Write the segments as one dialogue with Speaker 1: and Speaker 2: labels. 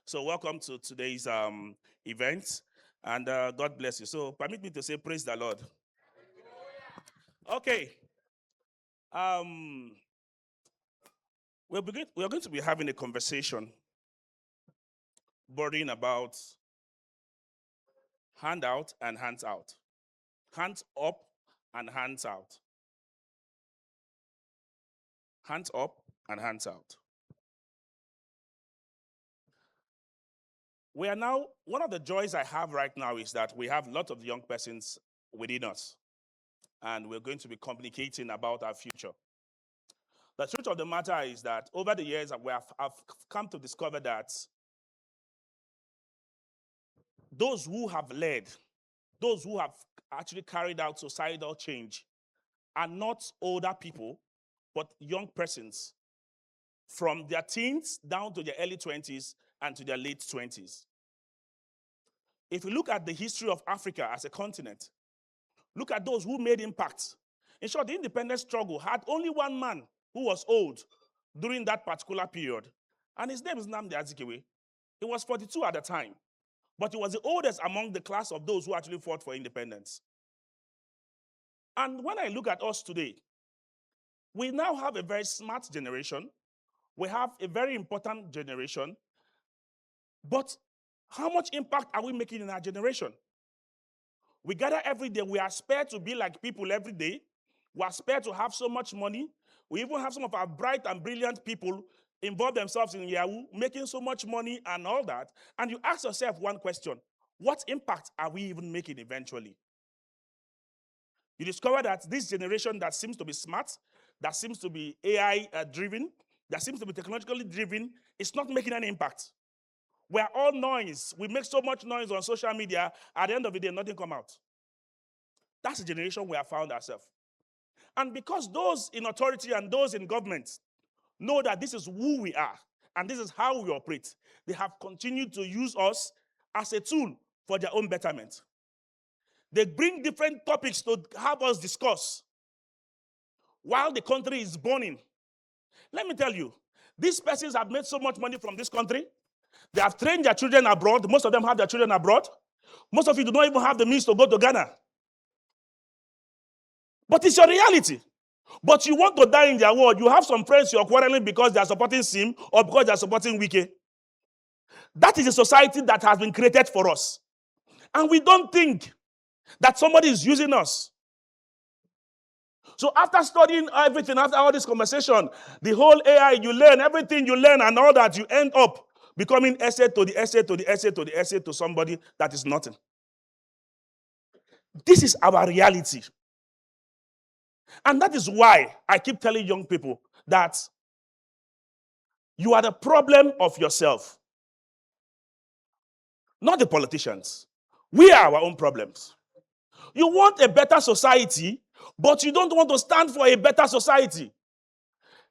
Speaker 1: So welcome to today's event, and God bless you. So permit me to say praise the Lord. Okay. We're going to be having a conversation bordering about handout and hands out. Hands up and hands out. Hands up and hands out. We are now, one of the joys I have right now is that we have lots of young persons within us, and we're going to be communicating about our future. The truth of the matter is that over the years, I've come to discover that those who have led, those who have actually carried out societal change are not older people, but young persons from their teens down to their early 20s and to their late 20s. If you look at the history of Africa as a continent, look at those who made impact. In short, the independence struggle had only one man who was old during that particular period, and his name is Nnamdi Azikiwe. He was 42 at the time, but he was the oldest among the class of those who actually fought for independence. And when I look at us today, we now have a very smart generation. We have a very important generation. But how much impact are we making in our generation? We gather every day. We aspire to be like people every day. We aspire to have so much money. We even have some of our bright and brilliant people involve themselves in Yahoo, making so much money and all that. And you ask yourself one question: what impact are we even making eventually? You discover that this generation that seems to be smart, that seems to be AI-driven, that seems to be technologically driven, is not making any impact. We're all noise. We make so much noise on social media. At the end of the day, nothing comes out. That's the generation we have found ourselves. And because those in authority and those in government know that this is who we are and this is how we operate, they have continued to use us as a tool for their own betterment. They bring different topics to have us discuss while the country is burning. Let me tell you, these persons have made so much money from this country. They have trained their children abroad. Most of them have their children abroad. Most of you do not even have the means to go to Ghana. But it's your reality. But you want to die in their world. You have some friends you're quarreling because they are supporting Sim or because they are supporting Wike. That is a society that has been created for us. And we don't think that somebody is using us. So after studying everything, after all this conversation, the whole AI, you learn everything you learn and all that, you end up becoming essay to the essay to the essay to the essay to somebody that is nothing. This is our reality. And that is why I keep telling young people that you are the problem of yourself, not the politicians. We are our own problems. You want a better society, but you don't want to stand for a better society.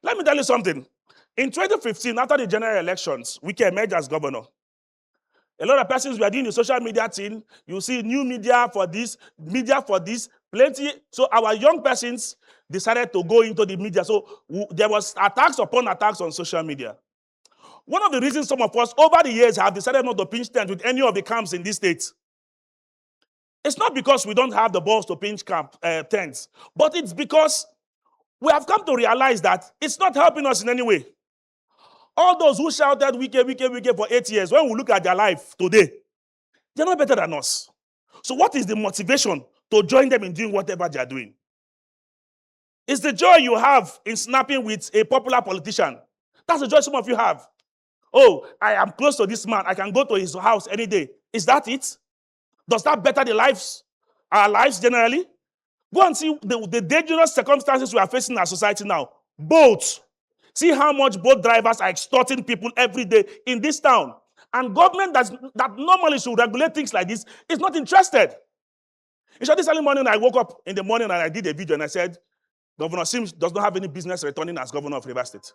Speaker 1: Let me tell you something. In 2015, after the general elections, Wike emerged as governor. A lot of persons were doing the social media thing. You see new media for this, plenty. So our young persons decided to go into the media. So there was attacks upon attacks on social media. One of the reasons some of us over the years have decided not to pinch tent with any of the camps in this state, it's not because we don't have the balls to pinch tents, but it's because we have come to realize that it's not helping us in any way. All those who shouted Wike for 8 years, when we look at their life today, they're not better than us. So what is the motivation to join them in doing whatever they are doing? It's the joy you have in snapping with a popular politician. That's the joy some of you have. Oh, I am close to this man. I can go to his house any day. Is that it? Does that better our lives generally? Go and see the dangerous circumstances we are facing in our society now. Boats. See how much boat drivers are extorting people every day in this town. And government that normally should regulate things like this is not interested. In short, this early morning, I woke up in the morning and I did a video and I said, Governor Sims does not have any business returning as governor of Rivers State.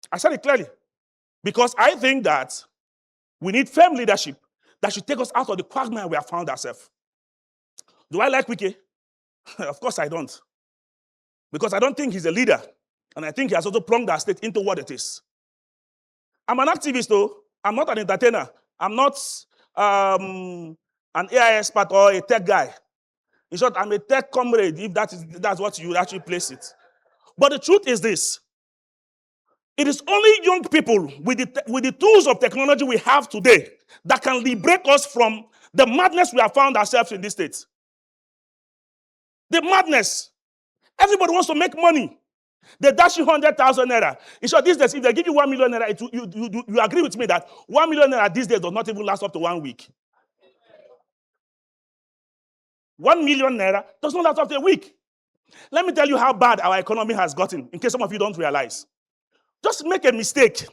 Speaker 1: I said it clearly. Because I think that we need firm leadership that should take us out of the quagmire we have found ourselves. Do I like Wike? Of course I don't. Because I don't think he's a leader. And I think he has also plunged our state into what it is. I'm an activist, though. I'm not an entertainer. I'm not an AI expert or a tech guy. In short, I'm a tech comrade, if that's what you would actually place it. But the truth is this. It is only young people with the tools of technology we have today that can liberate us from the madness we have found ourselves in this state. The madness. Everybody wants to make money. They dash you 100,000 naira. In short, these days, if they give you 1 million naira, you agree with me that 1 million naira these days does not even last up to 1 week. 1 million naira does not last up to a week. Let me tell you how bad our economy has gotten, in case some of you don't realize. Just make a mistake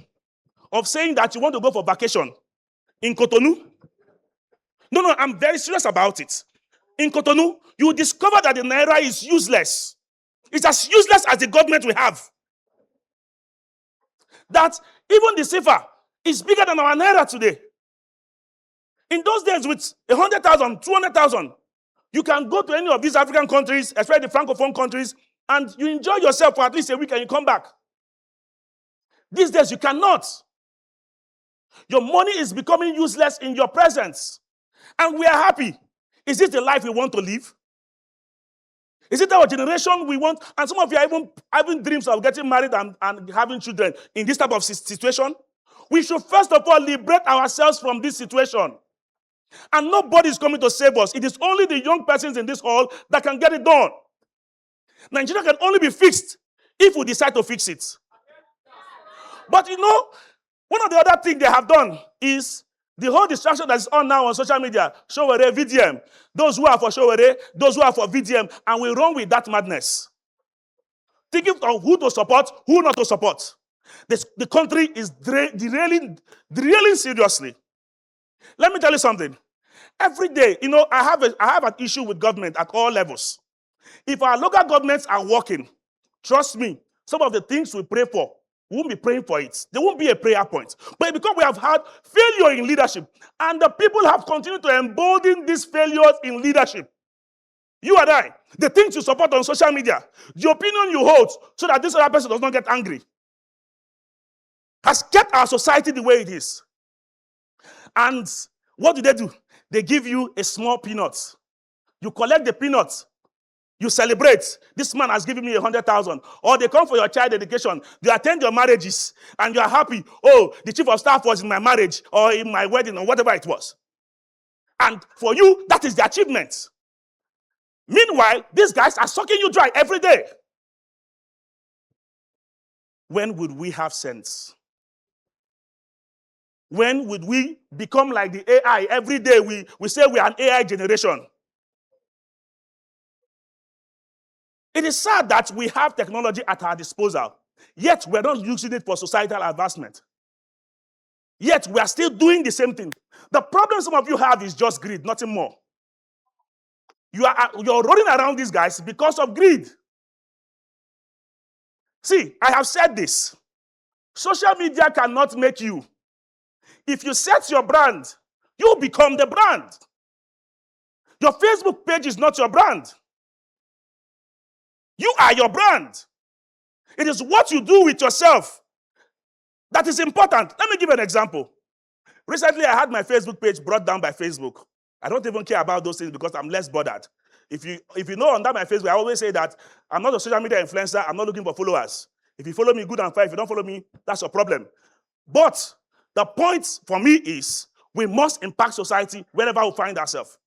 Speaker 1: of saying that you want to go for vacation in Cotonou. No, I'm very serious about it. In Cotonou, you will discover that the naira is useless. It's as useless as the government we have. That even the CFA is bigger than our naira today. In those days, with 100,000, 200,000, you can go to any of these African countries, especially the Francophone countries, and you enjoy yourself for at least a week and you come back. These days, you cannot. Your money is becoming useless in your presence. And we are happy. Is this the life we want to live? Is it our generation we want? And some of you are even having dreams of getting married and having children in this type of situation. We should first of all liberate ourselves from this situation. And nobody is coming to save us. It is only the young persons in this hall that can get it done. Nigeria can only be fixed if we decide to fix it. But you know, one of the other things they have done is the whole distraction that is on now on social media, Showere, VDM. Those who are for Showere, those who are for VDM, and we run with that madness. Thinking of who to support, who not to support. The country is derailing seriously. Let me tell you something. Every day, you know, I have an issue with government at all levels. If our local governments are working, trust me, some of the things we pray for, we won't be praying for it. There won't be a prayer point. But because we have had failure in leadership, and the people have continued to embolden these failures in leadership, you and I, the things you support on social media, the opinion you hold so that this other person does not get angry, has kept our society the way it is. And what do? They give you a small peanut. You collect the peanuts. You celebrate. This man has given me 100,000. Or they come for your child education. They attend your marriages. And you are happy. Oh, the chief of staff was in my marriage or in my wedding or whatever it was. And for you, that is the achievement. Meanwhile, these guys are sucking you dry every day. When would we have sense? When would we become like the AI? Every day we say we are an AI generation. It is sad that we have technology at our disposal, yet we're not using it for societal advancement. Yet we are still doing the same thing. The problem some of you have is just greed, nothing more. You're running around these guys because of greed. See, I have said this. Social media cannot make you. If you set your brand, you become the brand. Your Facebook page is not your brand. You are your brand. It is what you do with yourself that is important. Let me give an example. Recently, I had my Facebook page brought down by Facebook. I don't even care about those things because I'm less bothered. If you know under my Facebook, I always say that I'm not a social media influencer. I'm not looking for followers. If you follow me, good and fine. If you don't follow me, that's your problem. But the point for me is we must impact society wherever we find ourselves.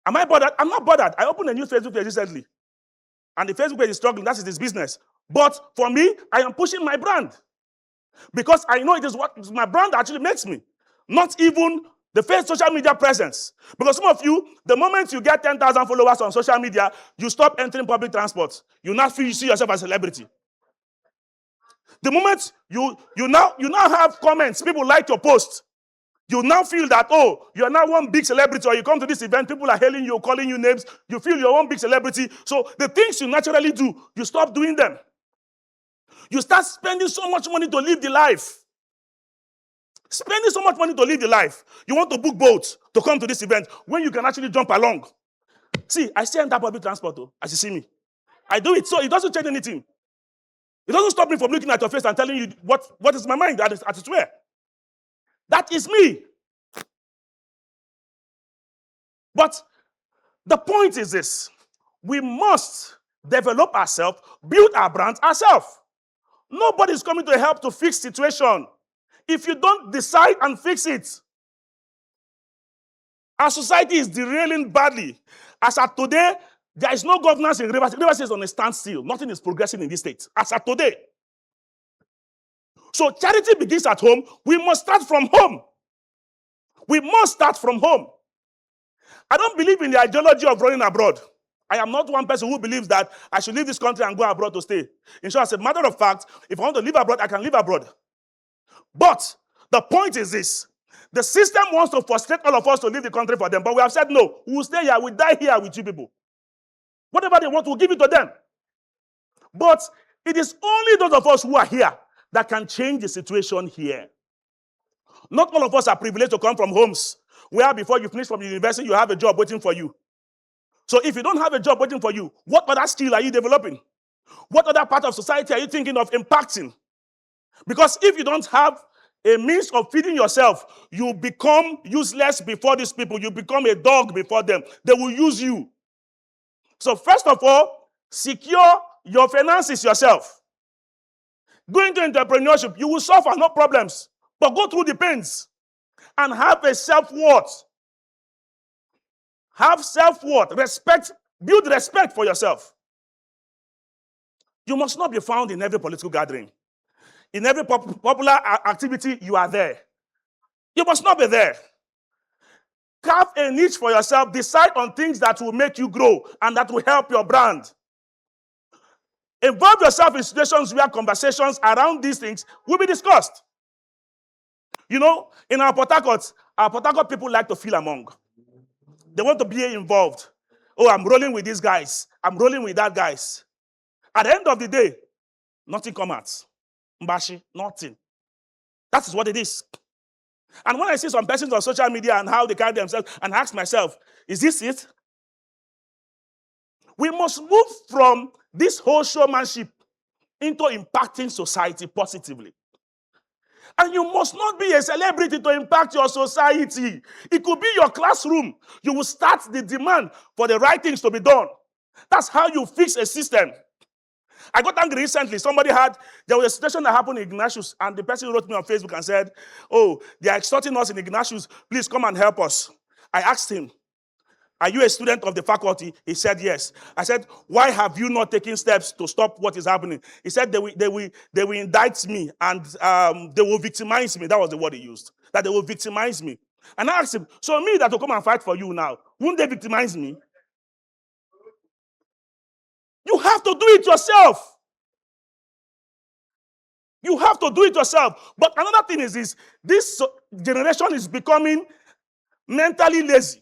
Speaker 1: Am I bothered? I'm not bothered. I opened a new Facebook page recently. And the Facebook page is struggling. That is his business. But for me, I am pushing my brand. Because I know it is what my brand actually makes me. Not even the social media presence. Because some of you, the moment you get 10,000 followers on social media, you stop entering public transport. You now feel you see yourself as a celebrity. The moment you now have comments, people like your post, you now feel that, oh, you are now one big celebrity, or you come to this event, people are hailing you, calling you names, you feel you're one big celebrity. So the things you naturally do, you stop doing them. You start spending so much money to live the life. Spending so much money to live the life. You want to book boats to come to this event when you can actually jump along. See, I still enter public transport, though, as you see me. I do it, so it doesn't change anything. It doesn't stop me from looking at your face and telling you what is my mind at its where. That is me. But the point is this. We must develop ourselves, build our brands ourselves. Nobody's coming to help to fix situation. If you don't decide and fix it, our society is derailing badly. As at today, there is no governance in Rivers. Rivers is on a standstill. Nothing is progressing in this state. As at today. So charity begins at home. We must start from home. We must start from home. I don't believe in the ideology of running abroad. I am not one person who believes that I should leave this country and go abroad to stay. In short, as a matter of fact, if I want to live abroad, I can live abroad. But the point is this. The system wants to frustrate all of us to leave the country for them. But we have said, no, we will stay here. We die here with you people. Whatever they want, we'll give it to them. But it is only those of us who are here that can change the situation here. Not all of us are privileged to come from homes where before you finish from university, you have a job waiting for you. So if you don't have a job waiting for you, what other skill are you developing? What other part of society are you thinking of impacting? Because if you don't have a means of feeding yourself, you become useless before these people. You become a dog before them. They will use you. So first of all, secure your finances yourself. Go into entrepreneurship. You will suffer, no problems. But go through the pains and have a self-worth. Have self-worth. Respect. Build respect for yourself. You must not be found in every political gathering. In every popular activity, you are there. You must not be there. Carve a niche for yourself. Decide on things that will make you grow and that will help your brand. Involve yourself in situations where conversations around these things will be discussed. You know, in our Port Harcourt people like to feel among. They want to be involved. Oh, I'm rolling with these guys. I'm rolling with that guys. At the end of the day, nothing comes out. Mbashi, nothing. That is what it is. And when I see some persons on social media and how they carry themselves, and ask myself, is this it? We must move from this whole showmanship into impacting society positively. And you must not be a celebrity to impact your society. It could be your classroom. You will start the demand for the right things to be done. That's how you fix a system. I got angry recently. There was a situation that happened in Ignatius, and the person wrote me on Facebook and said, oh, they are extorting us in Ignatius. Please come and help us. I asked him, are you a student of the faculty? He said, yes. I said, why have you not taken steps to stop what is happening? He said, they will indict me and they will victimize me. That was the word he used. That they will victimize me. And I asked him, so me that will come and fight for you now, won't they victimize me? You have to do it yourself. You have to do it yourself. But another thing is this generation is becoming mentally lazy.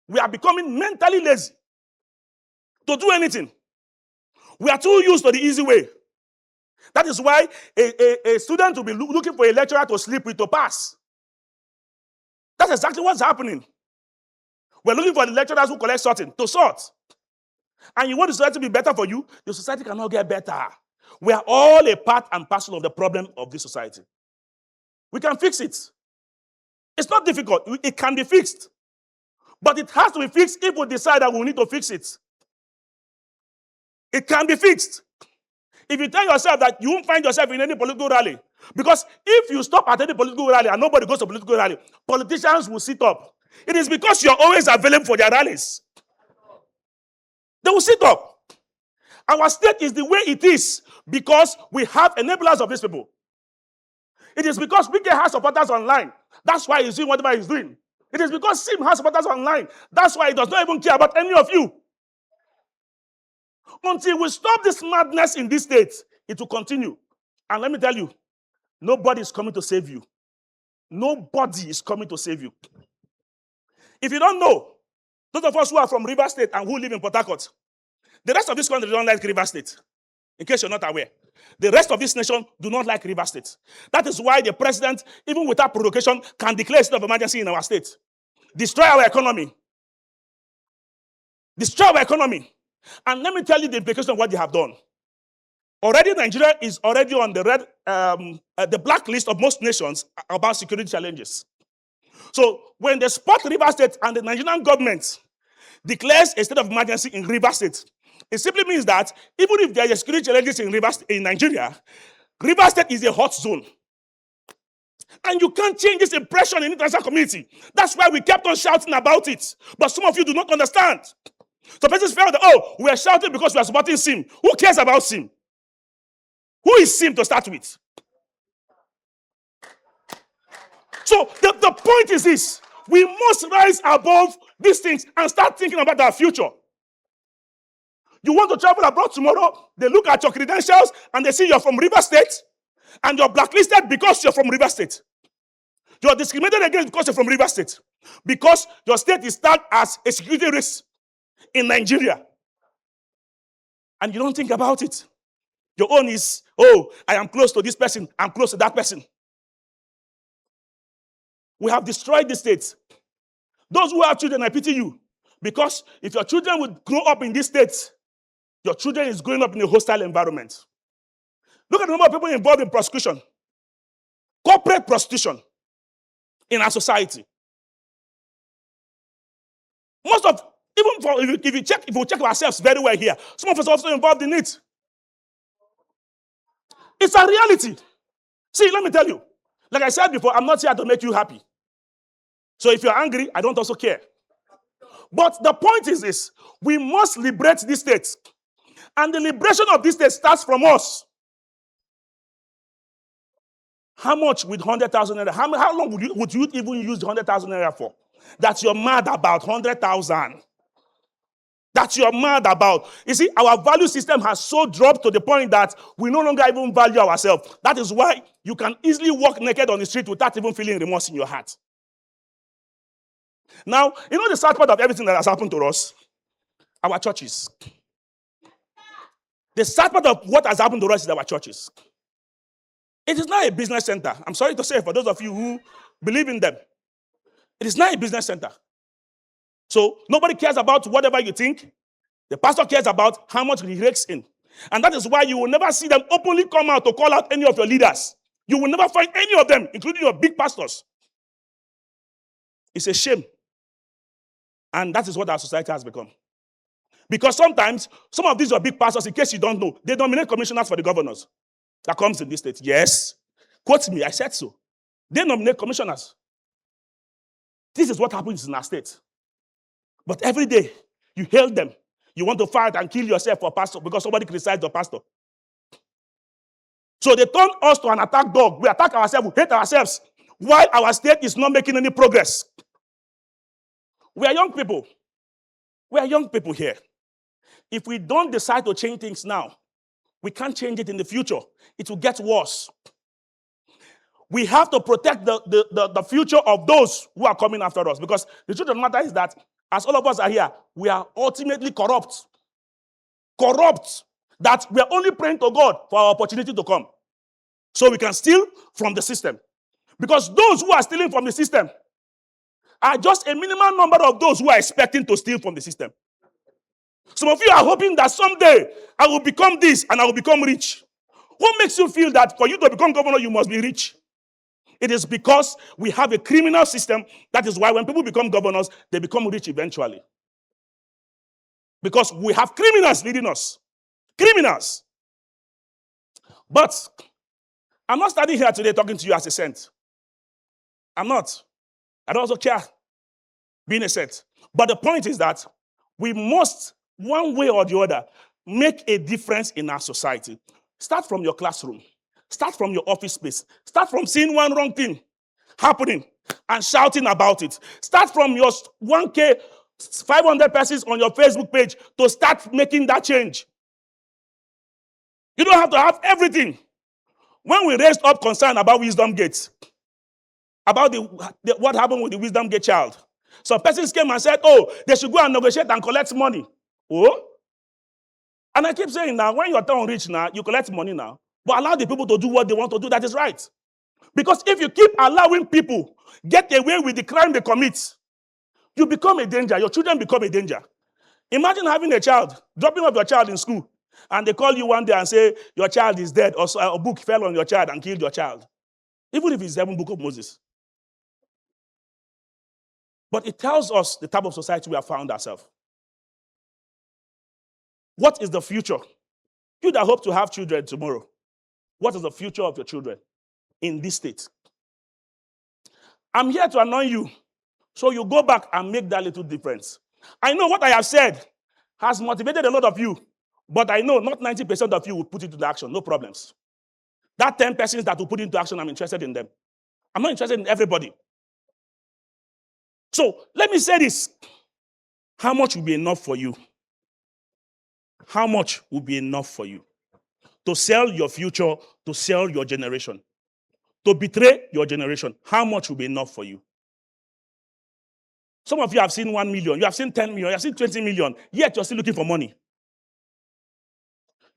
Speaker 1: We are becoming mentally lazy to do anything. We are too used to the easy way. That is why a student will be looking for a lecturer to sleep with to pass. That's exactly what's happening. We're looking for the lecturers who collect sorting to sort. And you want the society to be better for you, the society cannot get better. We are all a part and parcel of the problem of this society. We can fix it. It's not difficult. It can be fixed. But it has to be fixed if we decide that we need to fix it. It can be fixed. If you tell yourself that you won't find yourself in any political rally, because if you stop at any political rally and nobody goes to political rally, politicians will sit up. It is because you're always available for their rallies. They will sit up. Our state is the way it is because we have enablers of these people. It is because PK has supporters online. That's why he's doing whatever he's doing. It is because Sim has supporters online. That's why he does not even care about any of you. Until we stop this madness in this state, it will continue. And let me tell you, nobody is coming to save you. Nobody is coming to save you. If you don't know, those of us who are from River State and who live in Port Harcourt, the rest of this country don't like River State. In case you're not aware. The rest of this nation do not like River State. That is why the president, even without provocation, can declare a state of emergency in our state. Destroy our economy. Destroy our economy. And let me tell you the implication of what they have done. Already Nigeria is already on the red, the blacklist of most nations about security challenges. So when they spot Rivers State and the Nigerian government declares a state of emergency in Rivers State, it simply means that even if there are security challenges in Nigeria, Rivers State is a hot zone. And you can't change this impression in the international community. That's why we kept on shouting about it. But some of you do not understand. Some persons felt that, oh, we are shouting because we are supporting SIM. Who cares about SIM? Who is SIM to start with? So the point is this. We must rise above these things and start thinking about our future. You want to travel abroad tomorrow, they look at your credentials and they see you're from Rivers State and you're blacklisted because you're from Rivers State. You're discriminated against because you're from Rivers State. Because your state is tagged as a security risk in Nigeria. And you don't think about it. Your own is, oh, I am close to this person, I'm close to that person. We have destroyed the state. Those who have children, I pity you. Because if your children would grow up in this state, your children is growing up in a hostile environment. Look at the number of people involved in prostitution. Corporate prostitution in our society. Most of, even for, if we check ourselves very well here, some of us are also involved in it. It's a reality. See, let me tell you. Like I said before, I'm not here to make you happy. So if you're angry, I don't also care. But the point is this. We must liberate these states. And the liberation of these states starts from us. How much with 100,000 naira? How long would you even use the 100,000 naira for? That you're mad about 100,000. That you're mad about. You see, our value system has so dropped to the point that we no longer even value ourselves. That is why you can easily walk naked on the street without even feeling remorse in your heart. Now, you know the sad part of everything that has happened to us? Our churches. The sad part of what has happened to us is our churches. It is not a business center. I'm sorry to say for those of you who believe in them. It is not a business center. So nobody cares about whatever you think. The pastor cares about how much he rakes in. And that is why you will never see them openly come out to call out any of your leaders. You will never find any of them, including your big pastors. It's a shame. And that is what our society has become. Because sometimes, some of these are big pastors, in case you don't know, they nominate commissioners for the governors that comes in this state. Yes. Quote me, I said so. They nominate commissioners. This is what happens in our state. But every day, you hail them. You want to fight and kill yourself for pastor because somebody criticized your pastor. So they turn us to an attack dog. We attack ourselves, we hate ourselves, while our state is not making any progress. We are young people. We are young people here. If we don't decide to change things now, we can't change it in the future. It will get worse. We have to protect the future of those who are coming after us. Because the truth of the matter is that as all of us are here, we are ultimately corrupt. Corrupt. That we are only praying to God for our opportunity to come. So we can steal from the system. Because those who are stealing from the system are just a minimal number of those who are expecting to steal from the system. Some of you are hoping that someday I will become this and I will become rich. What makes you feel that for you to become governor, you must be rich? It is because we have a criminal system. That is why when people become governors, they become rich eventually. Because we have criminals leading us. Criminals. But I'm not standing here today talking to you as a saint. I'm not. I don't also care being a saint. But the point is that we must, one way or the other, make a difference in our society. Start from your classroom. Start from your office space. Start from seeing one wrong thing happening and shouting about it. Start from your 1K, 500 persons on your Facebook page to start making that change. You don't have to have everything. When we raised up concern about Wisdom Gate, about what happened with the Wisdom Gate child, some persons came and said, oh, they should go and negotiate and collect money. Oh? And I keep saying now, when your turn rich now, you collect money now. But allow the people to do what they want to do. That is right. Because if you keep allowing people get away with the crime they commit, you become a danger. Your children become a danger. Imagine having a child, dropping off your child in school, And they call you one day and say, your child is dead, or a book fell on your child and killed your child. Even if it's the 7th book of Moses. But it tells us the type of society we have found ourselves. What is the future? You that hope to have children tomorrow, what is the future of your children in this state? I'm here to annoy you, so you go back and make that little difference. I know what I have said has motivated a lot of you, but I know not 90% of you will put it into action, no problems. That 10 persons that will put it into action, I'm interested in them. I'm not interested in everybody. So let me say this. How much will be enough for you? How much will be enough for you? To sell your future, to sell your generation, to betray your generation. How much will be enough for you? Some of you have seen 1 million, you have seen 10 million, you have seen 20 million, yet you're still looking for money.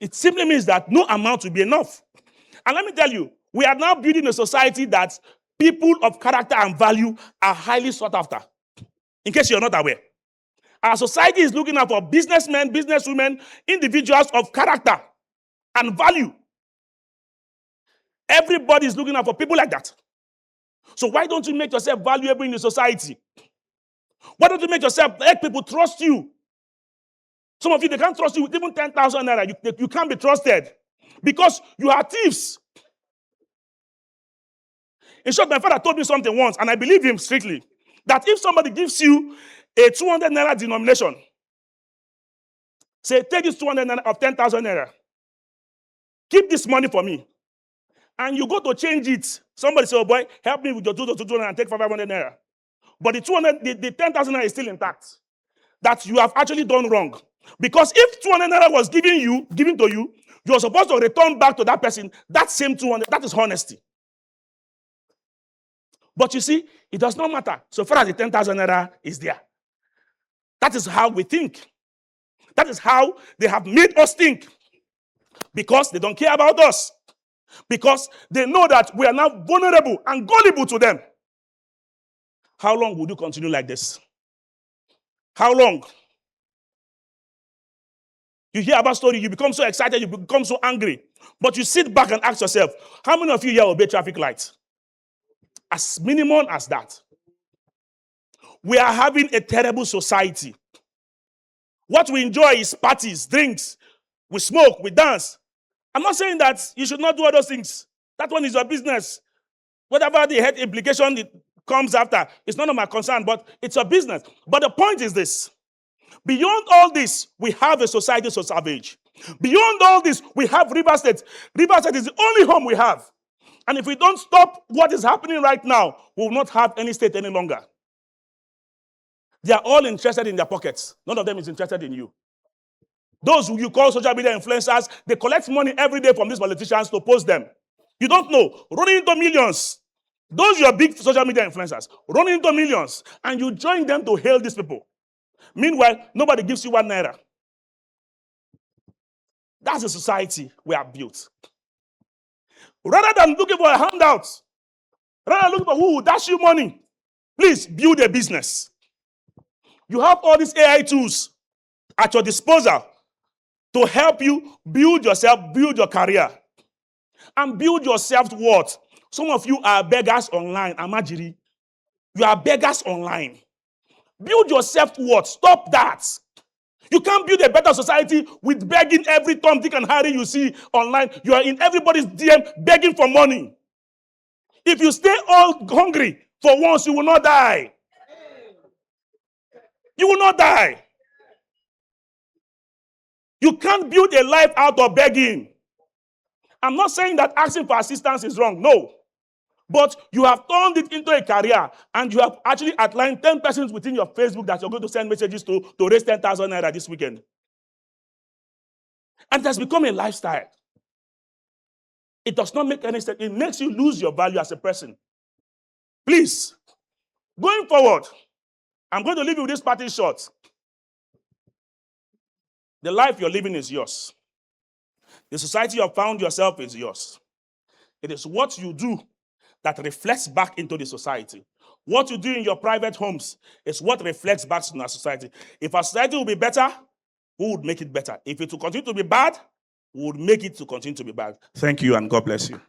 Speaker 1: It simply means that no amount will be enough. And let me tell you, we are now building a society that people of character and value are highly sought after. In case you're not aware. Our society is looking out for businessmen, businesswomen, individuals of character and value. Everybody is looking out for people like that. So why don't you make yourself valuable in the society? Why don't you make yourself, let people trust you? Some of you, they can't trust you with even 10,000 naira. You can't be trusted because you are thieves. In short, my father told me something once, and I believe him strictly, that if somebody gives you a 200 naira denomination, say, take this 200 naira of 10,000 naira, keep this money for me, and you go to change it. Somebody say, oh boy, help me with your 200 and take 500 naira. But the 10,000 naira is still intact. That you have actually done wrong. Because if 200 naira was given to you, you're supposed to return back to that person that same 200. That is honesty. But you see, it does not matter so far as the 10,000 naira is there. That is how we think. That is how they have made us think. Because they don't care about us. Because they know that we are now vulnerable and gullible to them. How long would you continue like this? How long? You hear about story, you become so excited, you become so angry. But you sit back and ask yourself, how many of you here obey traffic lights? As minimum as that. We are having a terrible society. What we enjoy is parties, drinks. We smoke, we dance. I'm not saying that you should not do all those things. That one is your business. Whatever the health implication it comes after, it's none of my concern, but it's your business. But the point is this. Beyond all this, we have a society so savage. Beyond all this, we have River State. River State is the only home we have. And if we don't stop what is happening right now, we will not have any state any longer. They are all interested in their pockets. None of them is interested in you. Those who you call social media influencers, they collect money every day from these politicians to post them. You don't know. Running into millions. Those are big social media influencers. Running into millions. And you join them to hail these people. Meanwhile, nobody gives you 1 naira. That's the society we have built. Rather than looking for a handout, rather than looking for who will dash you money, please build a business. You have all these AI tools at your disposal to help you build yourself, build your career, and build your self-worth. Some of you are beggars online. Amajiri, you are beggars online. Build your self-worth. Stop that. You can't build a better society with begging every Tom, Dick, and Harry you see online. You are in everybody's DM begging for money. If you stay all hungry for once, you will not die. You will not die. You can't build a life out of begging. I'm not saying that asking for assistance is wrong. No. But you have turned it into a career, and you have actually outlined 10 persons within your Facebook that you're going to send messages to raise 10,000 naira this weekend. And it has become a lifestyle. It does not make any sense. It makes you lose your value as a person. Please, going forward, I'm going to leave you with this parting shot. The life you're living is yours. The society you have found yourself is yours. It is what you do that reflects back into the society. What you do in your private homes is what reflects back to our society. If our society will be better, who would make it better? If it will continue to be bad, would make it to continue to be bad. Thank you and God bless you.